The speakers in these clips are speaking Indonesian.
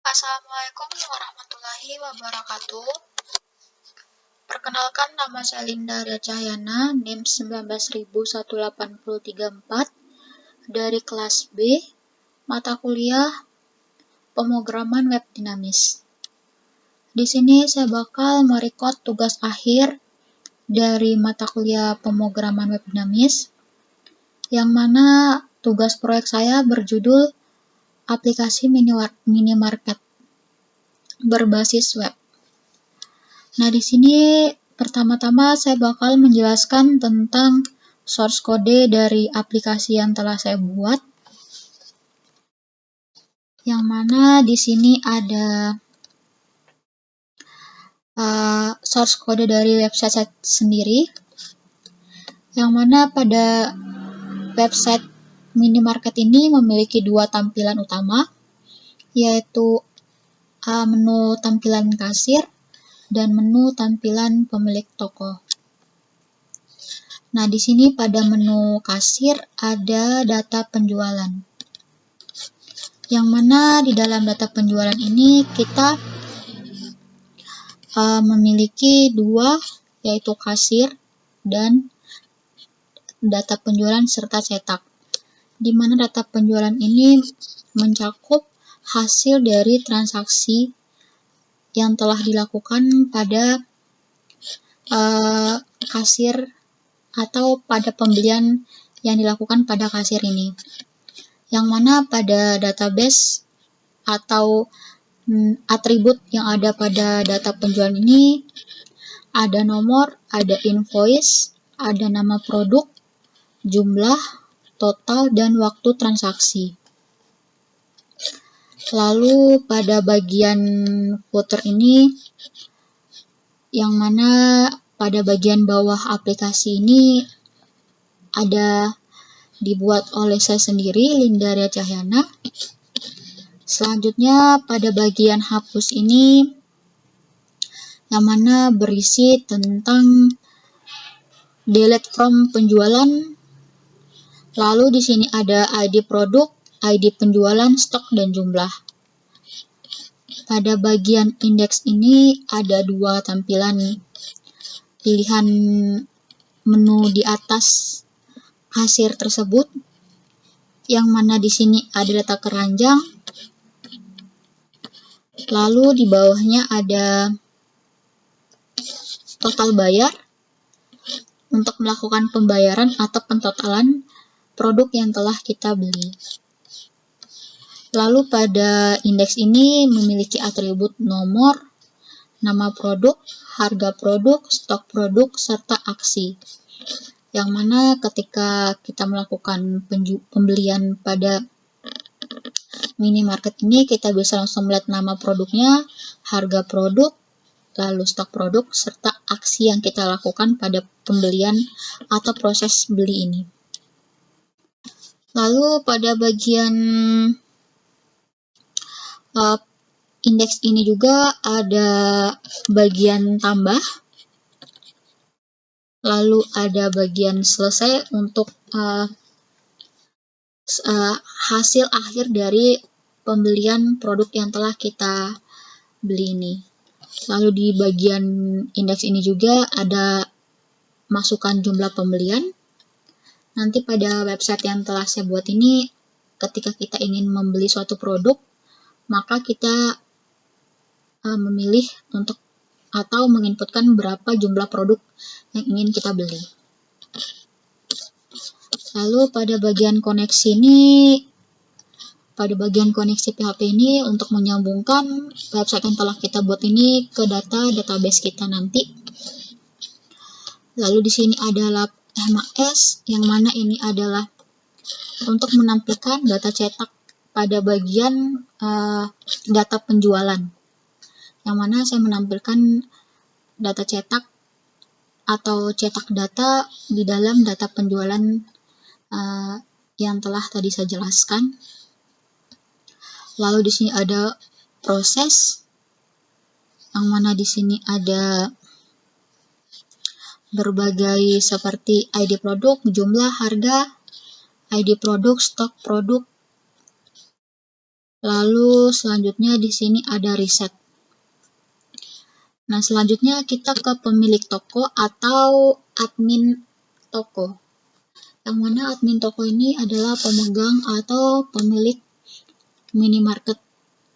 Assalamualaikum warahmatullahi wabarakatuh. Perkenalkan, nama saya Linda Arya Cahyana, NIM 19.18334 dari kelas B, mata kuliah pemrograman web dinamis. Di sini saya bakal merekod tugas akhir dari mata kuliah pemrograman web dinamis, yang mana tugas proyek saya berjudul aplikasi minimarket berbasis web. Nah, di sini pertama-tama saya bakal menjelaskan tentang source code dari aplikasi yang telah saya buat. Yang mana di sini ada source code dari website saya sendiri. Yang mana pada website minimarket ini memiliki dua tampilan utama, yaitu menu tampilan kasir dan menu tampilan pemilik toko. Nah, di sini pada menu kasir ada data penjualan. Yang mana di dalam data penjualan ini kita memiliki dua, yaitu kasir dan data penjualan serta cetak. Di mana data penjualan ini mencakup hasil dari transaksi yang telah dilakukan pada kasir atau pada pembelian yang dilakukan pada kasir ini. Yang mana pada database atau atribut yang ada pada data penjualan ini ada nomor, ada invoice, ada nama produk, jumlah, total, dan waktu transaksi. Lalu pada bagian footer ini, yang mana pada bagian bawah aplikasi ini ada dibuat oleh saya sendiri, Linda Arya Cahyana. Selanjutnya pada bagian hapus ini, yang mana berisi tentang delete from penjualan. Lalu di sini ada ID produk, ID penjualan, stok, dan jumlah. Pada bagian indeks ini ada dua tampilan pilihan menu di atas kasir tersebut, yang mana di sini ada data keranjang. Lalu di bawahnya ada total bayar untuk melakukan pembayaran atau pentotalan produk yang telah kita beli. Lalu pada indeks ini memiliki atribut nomor, nama produk, harga produk, stok produk, serta aksi. Yang mana ketika kita melakukan pembelian pada minimarket ini, kita bisa langsung melihat nama produknya, harga produk, lalu stok produk, serta aksi yang kita lakukan pada pembelian atau proses beli ini. Lalu pada bagian indeks ini juga ada bagian tambah, lalu ada bagian selesai untuk hasil akhir dari pembelian produk yang telah kita beli ini. Lalu di bagian indeks ini juga ada masukan jumlah pembelian. Nanti pada website yang telah saya buat ini, ketika kita ingin membeli suatu produk, maka kita memilih untuk atau menginputkan berapa jumlah produk yang ingin kita beli. Lalu pada bagian koneksi ini, pada bagian koneksi PHP ini untuk menyambungkan website yang telah kita buat ini ke database kita nanti. Lalu di sini adalah MAS, yang mana ini adalah untuk menampilkan data cetak pada bagian data penjualan. Yang mana saya menampilkan data cetak atau cetak data di dalam data penjualan yang telah tadi saya jelaskan. Lalu di sini ada proses, yang mana di sini ada berbagai seperti ID produk, jumlah, harga, ID produk, stok produk, Lalu selanjutnya di sini ada reset. Nah, selanjutnya kita ke pemilik toko atau admin toko. Yang mana admin toko ini adalah pemegang atau pemilik minimarket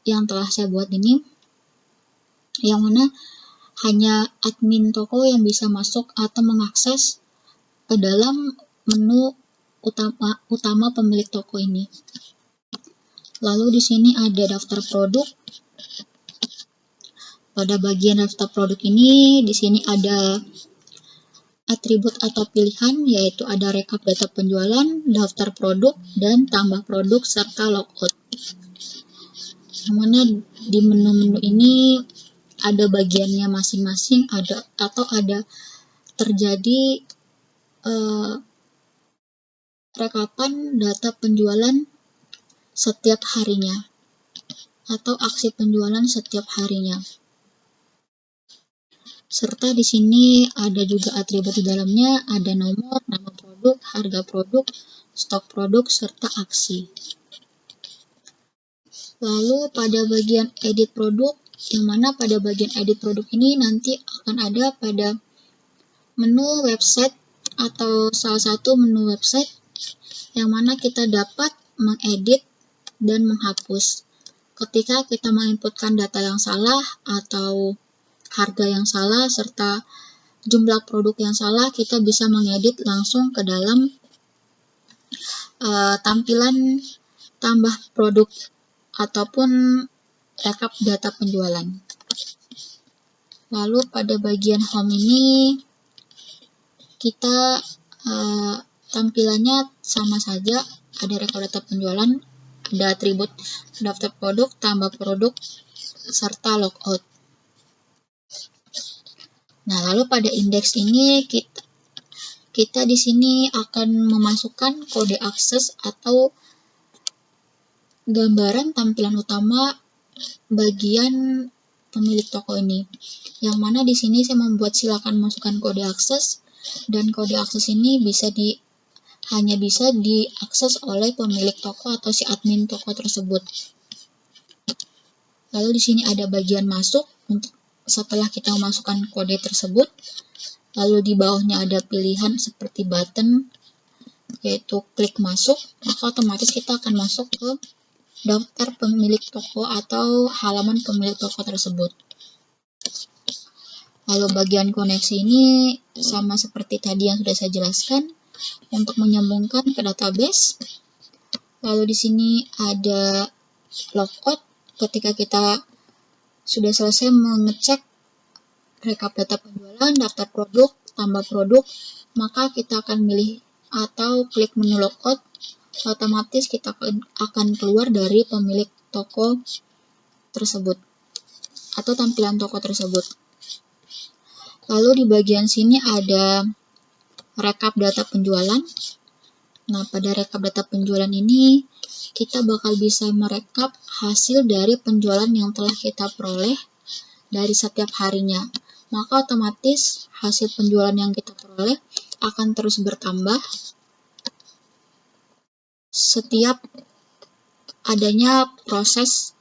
yang telah saya buat ini. Yang mana hanya admin toko yang bisa masuk atau mengakses ke dalam menu utama pemilik toko ini. Lalu di sini ada daftar produk. Pada bagian daftar produk ini, di sini ada atribut atau pilihan, yaitu ada rekap data penjualan, daftar produk, dan tambah produk, serta logout. Yang mana di menu-menu ini ada bagiannya masing-masing, ada terjadi rekapan data penjualan setiap harinya atau aksi penjualan setiap harinya. Serta di sini ada juga atribut di dalamnya, ada nomor, nama produk, harga produk, stok produk, serta aksi. Lalu pada bagian edit produk, yang mana pada bagian edit produk ini nanti akan ada pada menu website atau salah satu menu website yang mana kita dapat mengedit dan menghapus. Ketika kita menginputkan data yang salah atau harga yang salah serta jumlah produk yang salah, kita bisa mengedit langsung ke dalam tampilan tambah produk ataupun rekap data penjualan. Lalu pada bagian home ini kita tampilannya sama saja, ada rekap data penjualan, ada atribut daftar produk, tambah produk, serta logout. Nah, lalu pada indeks ini kita di sini akan memasukkan kode akses atau gambaran tampilan utama bagian pemilik toko ini. Yang mana di sini saya membuat silakan masukkan kode akses, dan kode akses ini hanya bisa diakses oleh pemilik toko atau si admin toko tersebut. Lalu di sini ada bagian masuk untuk setelah kita memasukkan kode tersebut. Lalu di bawahnya ada pilihan seperti button, yaitu klik masuk, maka otomatis kita akan masuk ke daftar pemilik toko atau halaman pemilik toko tersebut. Lalu bagian koneksi ini sama seperti tadi yang sudah saya jelaskan untuk menyambungkan ke database. Lalu di sini ada logout ketika kita sudah selesai mengecek rekap data penjualan, daftar produk, tambah produk, maka kita akan pilih atau klik menu logout, otomatis kita akan keluar dari pemilik toko tersebut atau tampilan toko tersebut. Lalu di bagian sini ada rekap data penjualan. Nah, pada rekap data penjualan ini kita bakal bisa merekap hasil dari penjualan yang telah kita peroleh dari setiap harinya. Maka otomatis hasil penjualan yang kita peroleh akan terus bertambah setiap adanya proses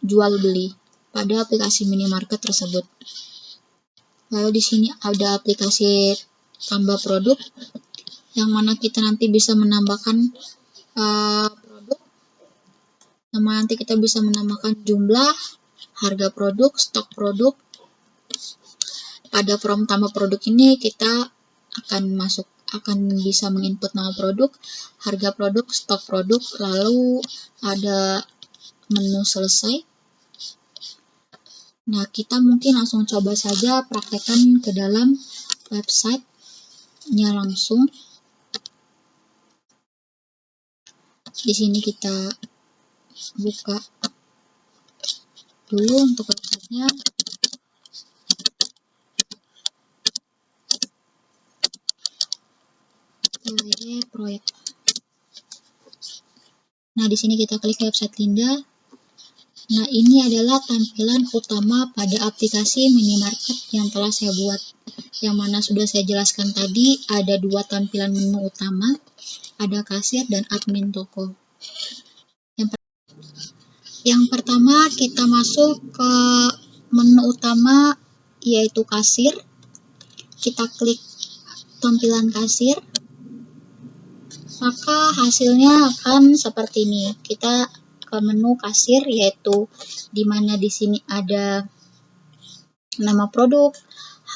jual beli pada aplikasi minimarket tersebut. Lalu di sini ada aplikasi tambah produk, yang mana kita nanti bisa menambahkan produk, yang mana nanti kita bisa menambahkan jumlah, harga produk, stok produk. Pada form tambah produk ini kita akan bisa menginput nama produk, harga produk, stok produk, lalu ada menu selesai. Nah, kita mungkin langsung coba saja praktekkan ke dalam website-nya langsung. Di sini kita buka dulu untuk website-nya. Proyek. Nah, di sini kita klik website Linda. Nah, ini adalah tampilan utama pada aplikasi minimarket yang telah saya buat. Yang mana sudah saya jelaskan tadi, ada dua tampilan menu utama, ada kasir dan admin toko. Yang pertama kita masuk ke menu utama yaitu kasir. Kita klik tampilan kasir. Maka hasilnya akan seperti ini. Kita ke menu kasir yaitu dimana di sini ada nama produk,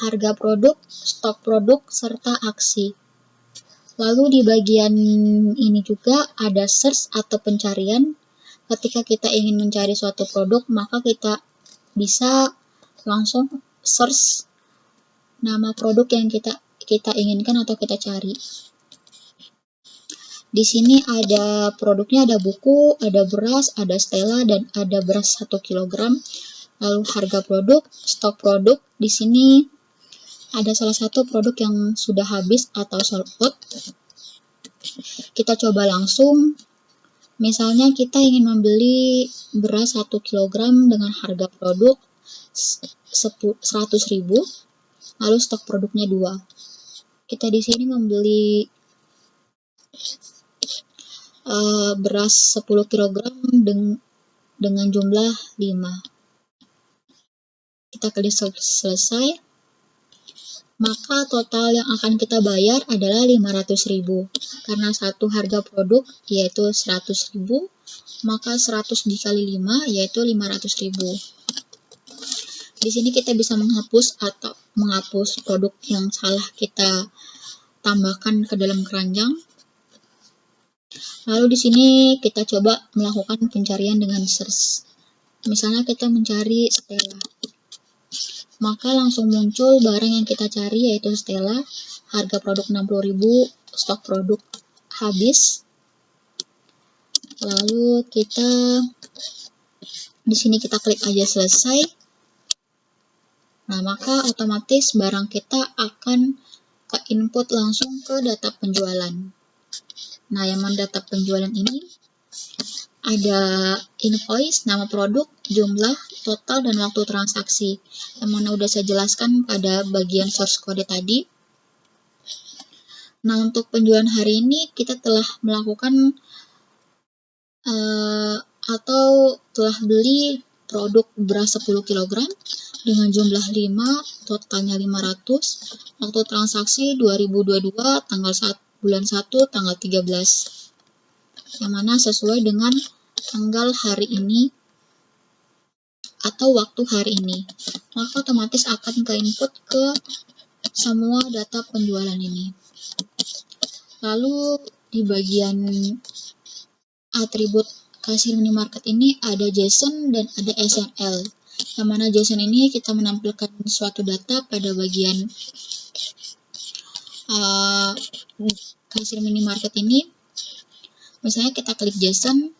harga produk, stok produk, serta aksi. Lalu di bagian ini juga ada search atau pencarian. Ketika kita ingin mencari suatu produk, maka kita bisa langsung search nama produk yang kita inginkan atau kita cari. Di sini ada produknya, ada buku, ada beras, ada Stella, dan ada beras 1 kg. Lalu harga produk, stok produk. Di sini ada salah satu produk yang sudah habis atau sold out. Kita coba langsung. Misalnya kita ingin membeli beras 1 kg dengan harga produk 100.000, lalu stok produknya 2. Kita di sini membeli beras 10 kg dengan jumlah 5. Kita klik selesai. Maka total yang akan kita bayar adalah 500.000. Karena satu harga produk yaitu 100.000, maka 100 dikali 5 yaitu 500.000. Di sini kita bisa menghapus produk yang salah kita tambahkan ke dalam keranjang. Lalu di sini kita coba melakukan pencarian dengan search. Misalnya kita mencari Stella. Maka langsung muncul barang yang kita cari yaitu Stella, harga produk 60.000, stok produk habis. Lalu di sini kita klik aja selesai. Nah, maka otomatis barang kita akan ke input langsung ke data penjualan. Nah, yang data penjualan ini ada invoice, nama produk, jumlah, total, dan waktu transaksi. Yang mana udah saya jelaskan pada bagian source code tadi. Nah, untuk penjualan hari ini kita telah melakukan atau telah beli produk beras 10 kg dengan jumlah 5, totalnya 500, waktu transaksi 2022, tanggal 1, bulan 1, tanggal 13. Yang mana sesuai dengan tanggal hari ini atau waktu hari ini. Maka otomatis akan ke input ke semua data penjualan ini. Lalu di bagian atribut kasir minimarket ini ada JSON dan ada XML. Yang mana JSON ini kita menampilkan suatu data pada bagian kasir minimarket ini. Misalnya kita klik JSON,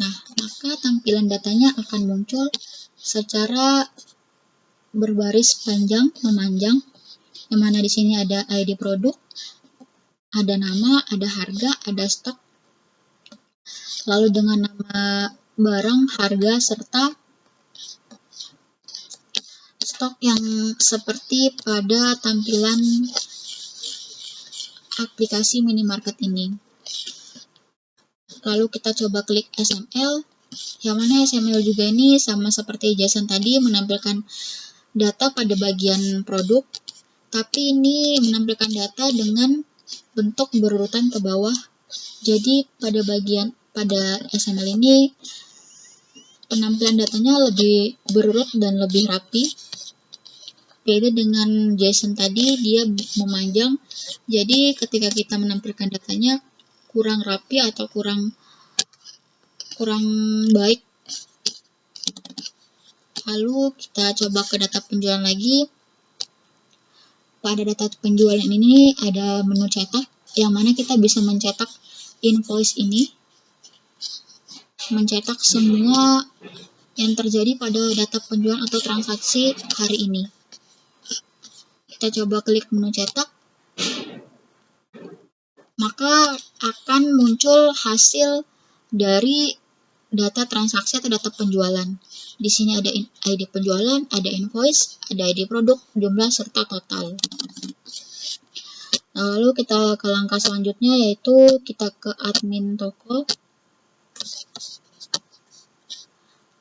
nah maka tampilan datanya akan muncul secara berbaris panjang memanjang. Yang mana di sini ada ID produk, ada nama, ada harga, ada stok. Lalu dengan nama barang, harga, serta stok yang seperti pada tampilan aplikasi minimarket ini. Lalu kita coba klik XML, yang mana XML juga ini sama seperti JSON tadi menampilkan data pada bagian produk, tapi ini menampilkan data dengan bentuk berurutan ke bawah. Jadi pada XML ini penampilan datanya lebih berurut dan lebih rapi. Beda dengan JSON tadi, dia memanjang. Jadi ketika kita menampilkan datanya kurang rapi atau kurang baik. Lalu kita coba ke data penjualan lagi. Pada data penjualan ini ada menu cetak, yang mana kita bisa mencetak invoice ini, mencetak semua yang terjadi pada data penjualan atau transaksi hari ini. Kita coba klik menu cetak, maka akan muncul hasil dari data transaksi atau data penjualan. Di sini ada ID penjualan, ada invoice, ada ID produk, jumlah, serta total. Lalu kita ke langkah selanjutnya, yaitu kita ke admin toko.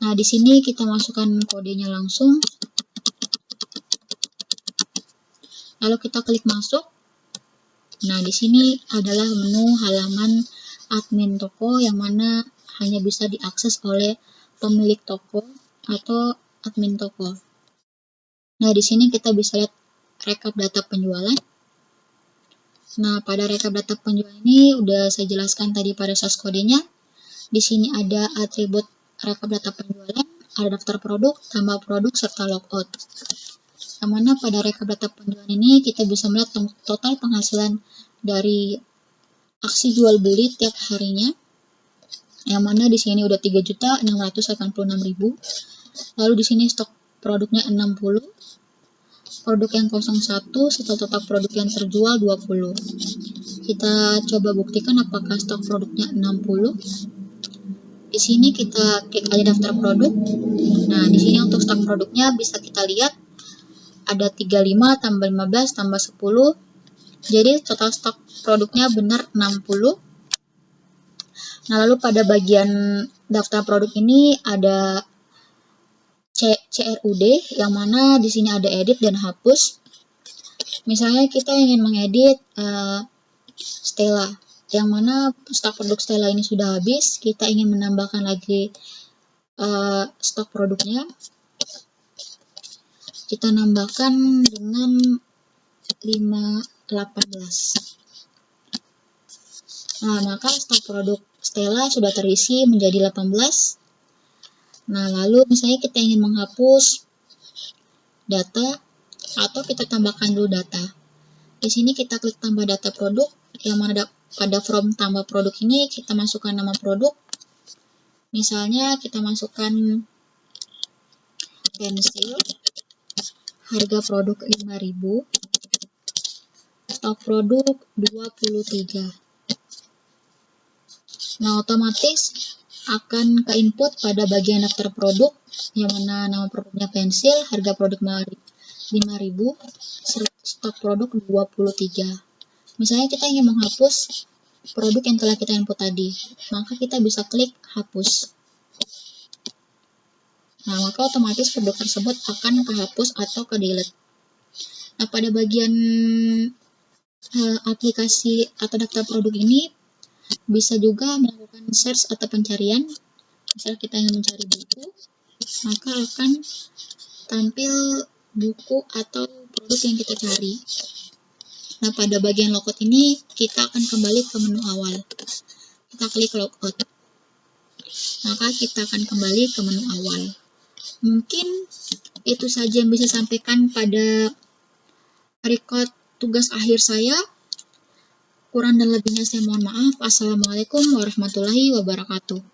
Nah, di sini kita masukkan kodenya langsung. Lalu kita klik masuk. Nah, di sini adalah menu halaman admin toko yang mana hanya bisa diakses oleh pemilik toko atau admin toko. Nah, di sini kita bisa lihat rekap data penjualan. Nah, pada rekap data penjualan ini udah saya jelaskan tadi pada source kodenya. Di sini ada atribut rekap data penjualan, ada daftar produk, tambah produk, serta logout. Yang mana pada rekap data penjualan ini kita bisa melihat total penghasilan dari aksi jual beli tiap harinya. Yang mana di sini udah 3.686.000. Lalu di sini stok produknya 60. Produk yang 01 serta total produk yang terjual 20. Kita coba buktikan apakah stok produknya 60. Di sini kita klik aja daftar produk. Nah, di sini untuk stok produknya bisa kita lihat ada 35 tambah 15 tambah 10. Jadi total stok produknya benar 60. Nah, lalu pada bagian daftar produk ini ada CRUD yang mana di sini ada edit dan hapus. Misalnya kita ingin mengedit Stella, yang mana stok produk Stella ini sudah habis, kita ingin menambahkan lagi stok produknya. Kita nambahkan dengan 518. Nah, maka stok produk Stella sudah terisi menjadi 18. Nah, lalu misalnya kita ingin menghapus data atau kita tambahkan dulu data. Di sini kita klik tambah data produk, yang mana pada form tambah produk ini kita masukkan nama produk. Misalnya kita masukkan pensil, harga produk 5.000, stok produk 23. Nah, otomatis akan ke input pada bagian daftar produk, yang mana nama produknya pensil, harga produk 5.000, stok produk 23. Misalnya kita ingin menghapus produk yang telah kita input tadi, maka kita bisa klik hapus. Nah, maka otomatis produk tersebut akan kehapus atau ke delete. Nah, pada bagian aplikasi atau daftar produk ini bisa juga melakukan search atau pencarian. Misal kita ingin mencari buku, maka akan tampil buku atau produk yang kita cari. Nah, pada bagian logout ini kita akan kembali ke menu awal. Kita klik logout. Maka kita akan kembali ke menu awal. Mungkin itu saja yang bisa saya sampaikan pada record tugas akhir saya. Kurang dan lebihnya saya mohon maaf. Assalamualaikum warahmatullahi wabarakatuh.